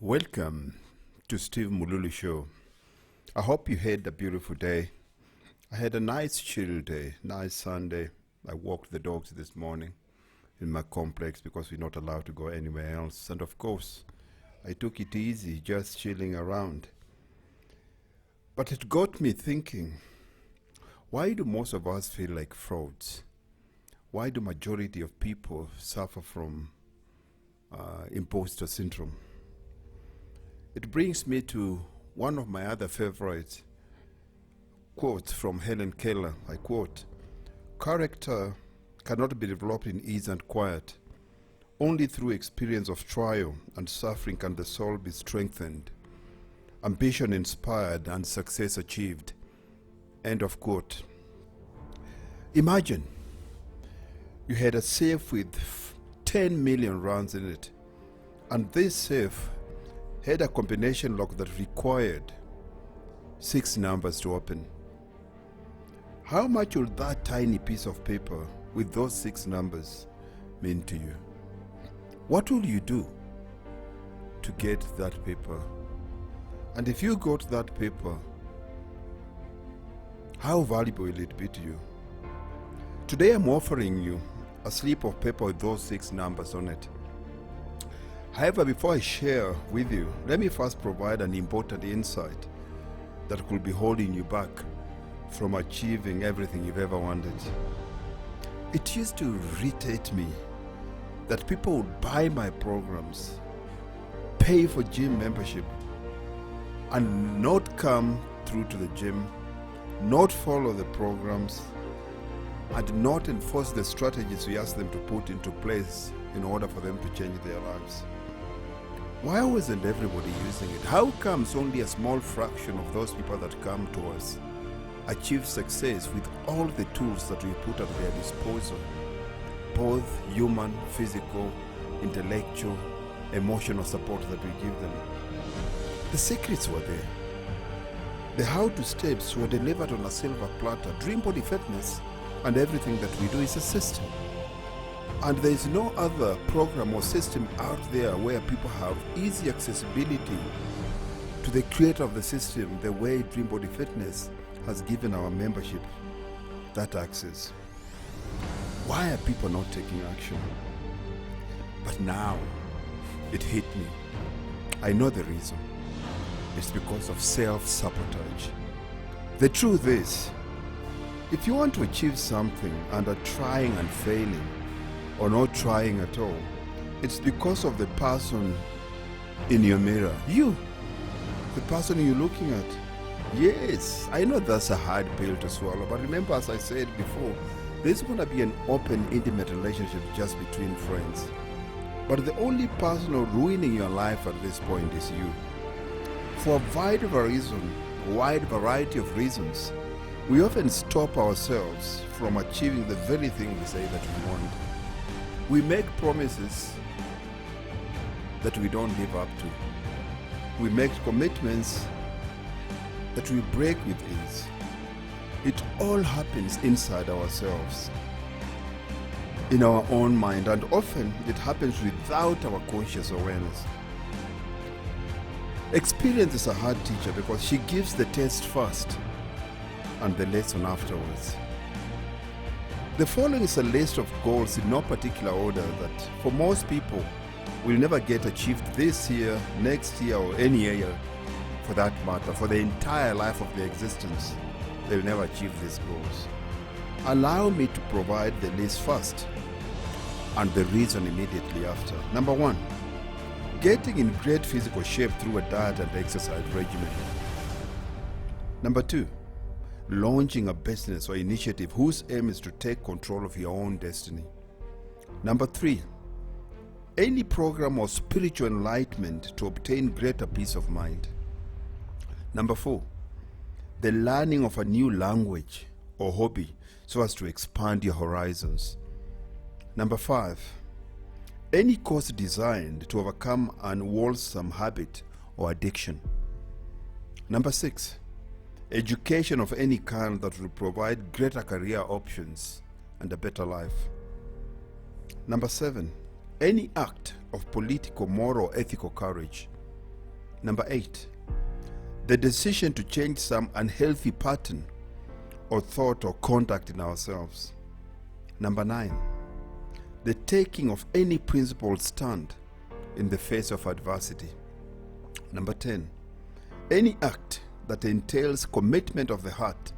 Welcome to Steve Mululu Show. I hope you had a beautiful day. I had a nice chill day, nice Sunday. I walked the dogs this morning in my complex because we're not allowed to go anywhere else. And of course, I took it easy, just chilling around. But it got me thinking, why do most of us feel like frauds? Why do majority of people suffer from imposter syndrome? It brings me to one of my other favorite quotes from Helen Keller. I quote, "Character cannot be developed in ease and quiet. Only through experience of trial and suffering can the soul be strengthened, ambition inspired, and success achieved." End of quote. Imagine you had a safe with 10 million rounds in it, and this safe had a combination lock that required 6 numbers to open. How much would that tiny piece of paper with those 6 numbers mean to you? What will you do to get that paper? And if you got that paper, how valuable will it be to you? Today I'm offering you a slip of paper with those 6 numbers on it. However, before I share with you, let me first provide an important insight that could be holding you back from achieving everything you've ever wanted. It used to irritate me that people would buy my programs, pay for gym membership, and not come through to the gym, not follow the programs, and not enforce the strategies we ask them to put into place in order for them to change their lives. Why wasn't everybody using it? How comes only a small fraction of those people that come to us achieve success with all the tools that we put at their disposal, both human, physical, intellectual, emotional support that we give them? The secrets were there. The how-to steps were delivered on a silver platter. Dream Body Fitness and everything that we do is a system. And there is no other program or system out there where people have easy accessibility to the creator of the system the way Dream Body Fitness has given our membership that access. Why are people not taking action? But now it hit me. I know the reason. It's because of self-sabotage. The truth is, if you want to achieve something and are trying and failing, or not trying at all, it's because of the person in your mirror. You, the person you're looking at. Yes, I know that's a hard pill to swallow, but remember, as I said before, there's going to be an open, intimate relationship just between friends. But the only person ruining your life at this point is you. For a wide variety of reasons, we often stop ourselves from achieving the very thing we say that we want. We make promises that we don't live up to. We make commitments that we break with ease. It all happens inside ourselves, in our own mind, and often it happens without our conscious awareness. Experience is a hard teacher because she gives the test first and the lesson afterwards. The following is a list of goals in no particular order that for most people will never get achieved this year, next year, or any year for that matter. For the entire life of their existence, they'll never achieve these goals. Allow me to provide the list first and the reason immediately after. Number 1, getting in great physical shape through a diet and exercise regimen. Number 2, launching a business or initiative whose aim is to take control of your own destiny. Number 3, any program or spiritual enlightenment to obtain greater peace of mind. Number 4, the learning of a new language or hobby so as to expand your horizons. Number 5, any course designed to overcome an unwholesome habit or addiction. Number 6, education of any kind that will provide greater career options and a better life. Number 7, any act of political, moral, ethical courage. Number 8, the decision to change some unhealthy pattern or thought or conduct in ourselves. Number 9, the taking of any principled stand in the face of adversity. Number 10, any act that entails commitment of the heart,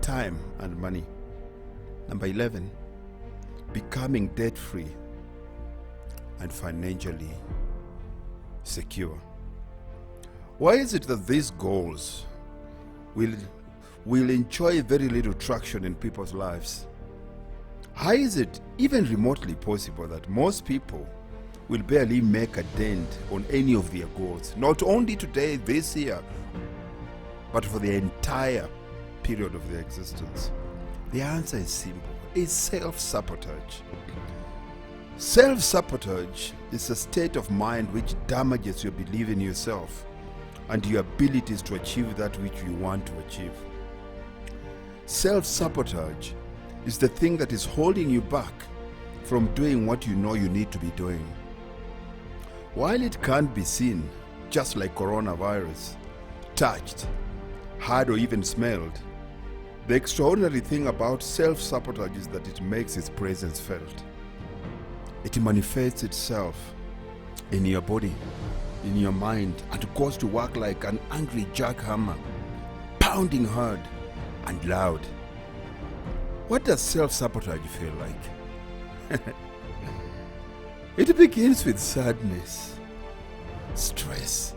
time, and money. Number 11, becoming debt-free and financially secure. Why is it that these goals will enjoy very little traction in people's lives? How is it even remotely possible that most people will barely make a dent on any of their goals, not only today, this year, but for the entire period of their existence? The answer is simple. It's self-sabotage. Self-sabotage is a state of mind which damages your belief in yourself and your abilities to achieve that which you want to achieve. Self-sabotage is the thing that is holding you back from doing what you know you need to be doing. While it can't be seen, just like coronavirus, touched, heard, or even smelled, the extraordinary thing about self-sabotage is that it makes its presence felt. It manifests itself in your body, in your mind, and goes to work like an angry jackhammer, pounding hard and loud. What does self-sabotage feel like? It begins with sadness, stress,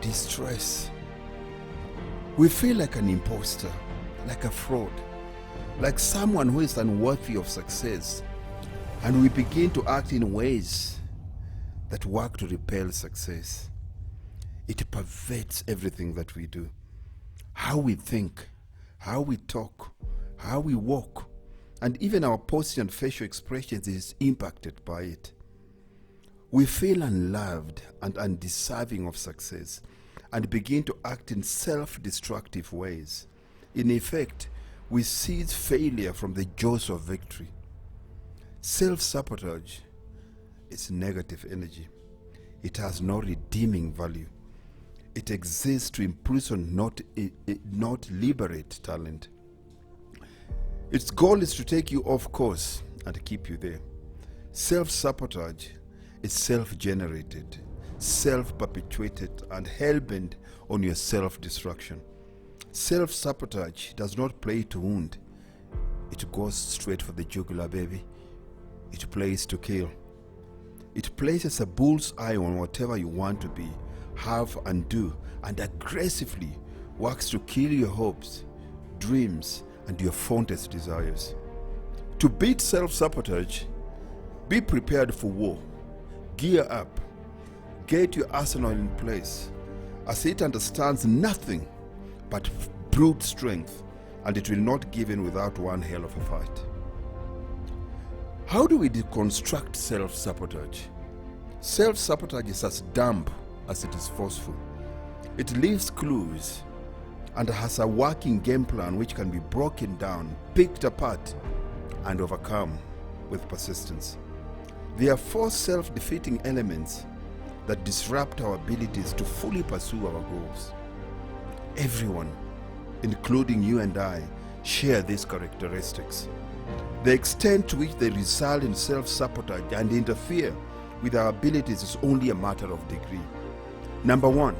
distress. We feel like an impostor, like a fraud, like someone who is unworthy of success, and we begin to act in ways that work to repel success. It pervades everything that we do. How we think, how we talk, how we walk, and even our posture and facial expressions is impacted by it. We feel unloved and undeserving of success and begin to act in self-destructive ways. In effect, we seize failure from the jaws of victory. Self-sabotage is negative energy. It has no redeeming value. It exists to imprison, not liberate talent. Its goal is to take you off course and keep you there. Self-sabotage is self-generated, self-perpetuated, and hell-bent on your self-destruction. Self-sabotage does not play to wound. It goes straight for the jugular, baby. It plays to kill. It places a bull's eye on whatever you want to be, have, and do, and aggressively works to kill your hopes, dreams, and your fondest desires. To beat self-sabotage, be prepared for war. Gear up. Get your arsenal in place, as it understands nothing but brute strength, and it will not give in without one hell of a fight. How do we deconstruct self-sabotage? Self-sabotage is as dumb as it is forceful. It leaves clues and has a working game plan which can be broken down, picked apart, and overcome with persistence. There are 4 self-defeating elements that disrupt our abilities to fully pursue our goals. Everyone, including you and I, share these characteristics. The extent to which they result in self-sabotage and interfere with our abilities is only a matter of degree. Number 1,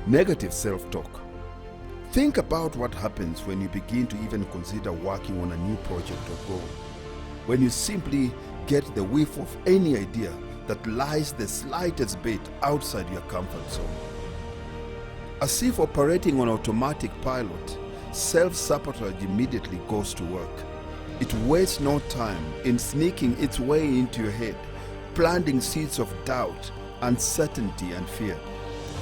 negative self-talk. Think about what happens when you begin to even consider working on a new project or goal. When you simply get the whiff of any idea that lies the slightest bit outside your comfort zone. As if operating on automatic pilot, self-sabotage immediately goes to work. It wastes no time in sneaking its way into your head, planting seeds of doubt, uncertainty, and fear.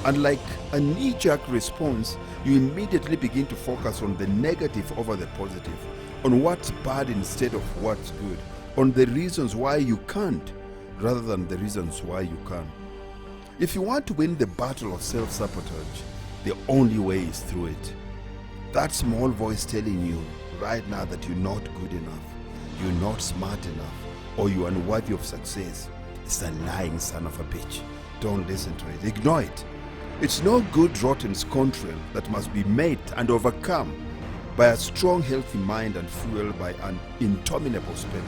And like a knee-jerk response, you immediately begin to focus on the negative over the positive, on what's bad instead of what's good, on the reasons why you can't rather than the reasons why you can. If you want to win the battle of self-sabotage, the only way is through it. That small voice telling you right now that you're not good enough, you're not smart enough, or you're unworthy of success is a lying son of a bitch. Don't listen to it. Ignore it. It's no good rotten contrail that must be met and overcome by a strong, healthy mind and fueled by an indomitable spirit.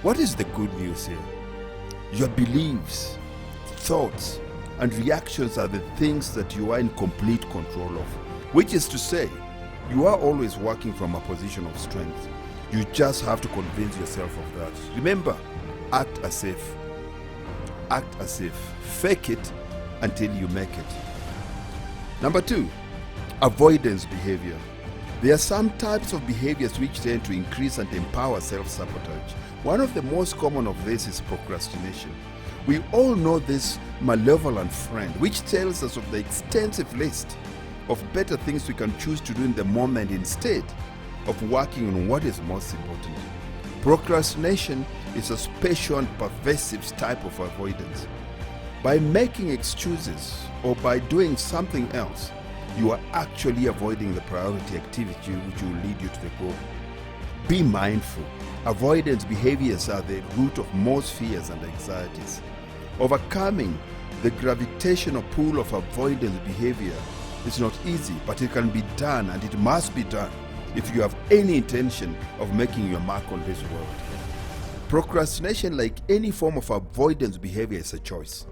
What is the good news here? Your beliefs, thoughts, and reactions are the things that you are in complete control of, which is to say, you are always working from a position of strength. You just have to convince yourself of that. Remember, act as if. Act as if. Fake it until you make it. Number 2, avoidance behavior. There are some types of behaviors which tend to increase and empower self-sabotage. One of the most common of this is procrastination. We all know this malevolent friend which tells us of the extensive list of better things we can choose to do in the moment instead of working on what is most important. Procrastination is a special and pervasive type of avoidance. By making excuses or by doing something else, you are actually avoiding the priority activity which will lead you to the goal. Be mindful. Avoidance behaviors are the root of most fears and anxieties. Overcoming the gravitational pull of avoidance behavior is not easy, but it can be done, and it must be done if you have any intention of making your mark on this world. Procrastination, like any form of avoidance behavior, is a choice.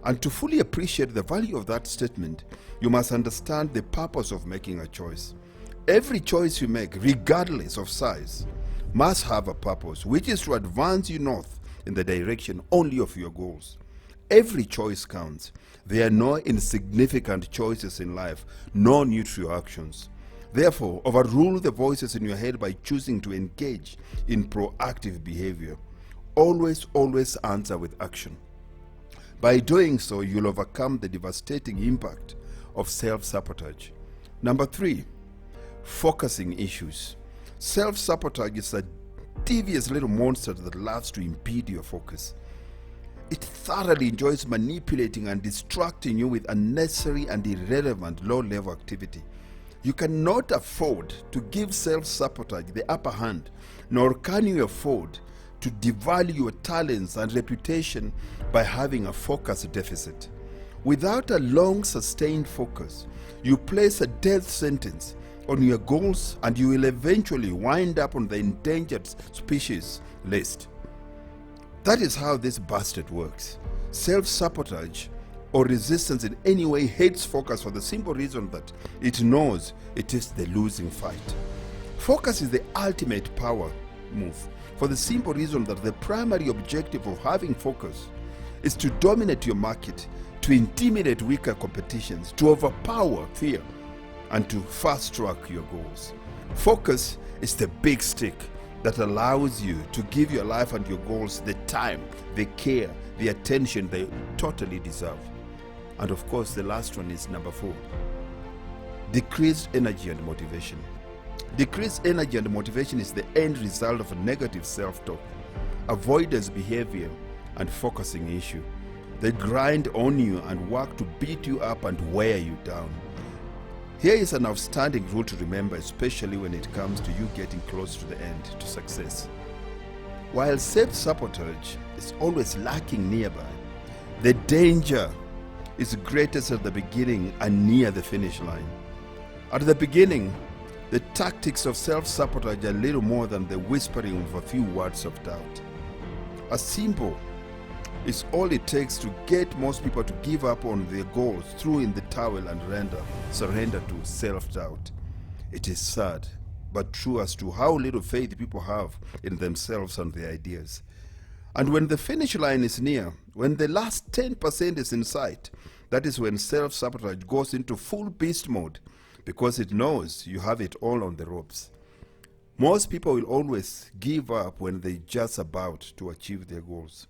And to fully appreciate the value of that statement, you must understand the purpose of making a choice. Every choice you make, regardless of size, must have a purpose, which is to advance you north in the direction only of your goals. Every choice counts. There are no insignificant choices in life, no neutral actions. Therefore, overrule the voices in your head by choosing to engage in proactive behavior. Always answer with action. By doing so, you'll overcome the devastating impact of self-sabotage. Number 3, focusing issues. Self-sabotage is a devious little monster that loves to impede your focus. It thoroughly enjoys manipulating and distracting you with unnecessary and irrelevant low-level activity. You cannot afford to give self-sabotage the upper hand, nor can you afford to devalue your talents and reputation by having a focus deficit. Without a long sustained focus, you place a death sentence on your goals and you will eventually wind up on the endangered species list. That is how this bastard works. Self-sabotage or resistance in any way hates focus for the simple reason that it knows it is the losing fight. Focus is the ultimate power move, for the simple reason that the primary objective of having focus is to dominate your market, to intimidate weaker competitions, to overpower fear, and to fast-track your goals. Focus is the big stick that allows you to give your life and your goals the time, the care, the attention they totally deserve. And of course, the last one is number 4. Decreased energy and motivation. Decreased energy and motivation is the end result of a negative self-talk, avoidance behavior, and focusing issue. They grind on you and work to beat you up and wear you down. Here is an outstanding rule to remember, especially when it comes to you getting close to the end, to success. While self-sabotage is always lurking nearby, the danger is greatest at the beginning and near the finish line. At the beginning, the tactics of self-sabotage are little more than the whispering of a few words of doubt. A symbol is all it takes to get most people to give up on their goals, throw in the towel and surrender to self-doubt. It is sad, but true as to how little faith people have in themselves and their ideas. And when the finish line is near, when the last 10% is in sight, that is when self-sabotage goes into full beast mode, because it knows you have it all on the ropes. Most people will always give up when they're just about to achieve their goals.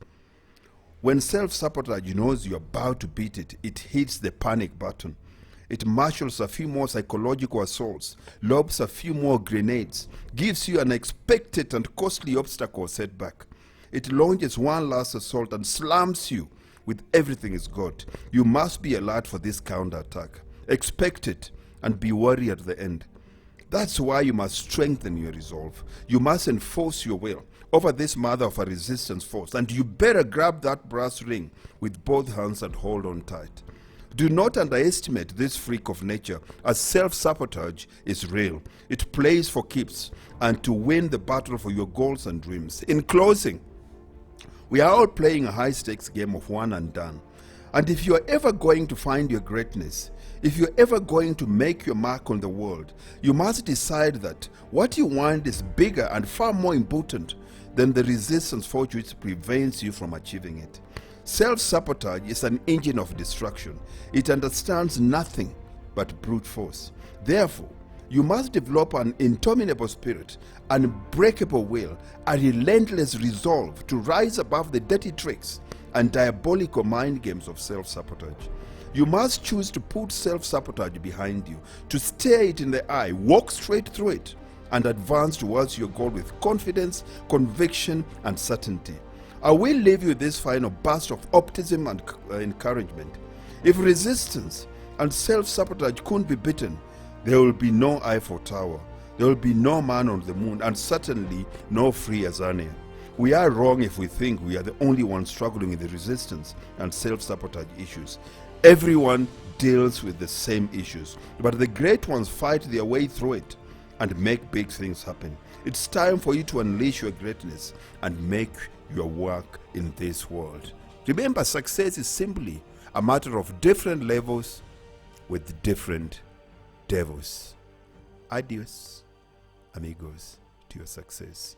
When self-sabotage knows you're about to beat it, it hits the panic button. It marshals a few more psychological assaults, lobs a few more grenades, gives you an unexpected and costly obstacle or setback. It launches one last assault and slams you with everything it's got. You must be alert for this counterattack. Expect it and be wary at the end. That's why you must strengthen your resolve. You must enforce your will. over this mother of a resistance force, and you better grab that brass ring with both hands and hold on tight. Do not underestimate this freak of nature, as self-sabotage is real. It plays for keeps and to win the battle for your goals and dreams. In closing, we are all playing a high-stakes game of one and done. And if you are ever going to find your greatness, if you're ever going to make your mark on the world, you must decide that what you want is bigger and far more important than the resistance force which prevents you from achieving it. Self-sabotage is an engine of destruction. It understands nothing but brute force. Therefore, you must develop an indomitable spirit, an unbreakable will, a relentless resolve to rise above the dirty tricks and diabolical mind games of self-sabotage. You must choose to put self-sabotage behind you, to stare it in the eye, walk straight through it, and advance towards your goal with confidence, conviction, and certainty. I will leave you with this final burst of optimism and encouragement. If resistance and self-sabotage couldn't be beaten, there will be no Eiffel Tower, there will be no man on the moon, and certainly no free Azania. We are wrong if we think we are the only ones struggling with the resistance and self-sabotage issues. Everyone deals with the same issues, but the great ones fight their way through it and make big things happen. It's time for you to unleash your greatness and make your work in this world. Remember, success is simply a matter of different levels with different devils. Adios, amigos, to your success.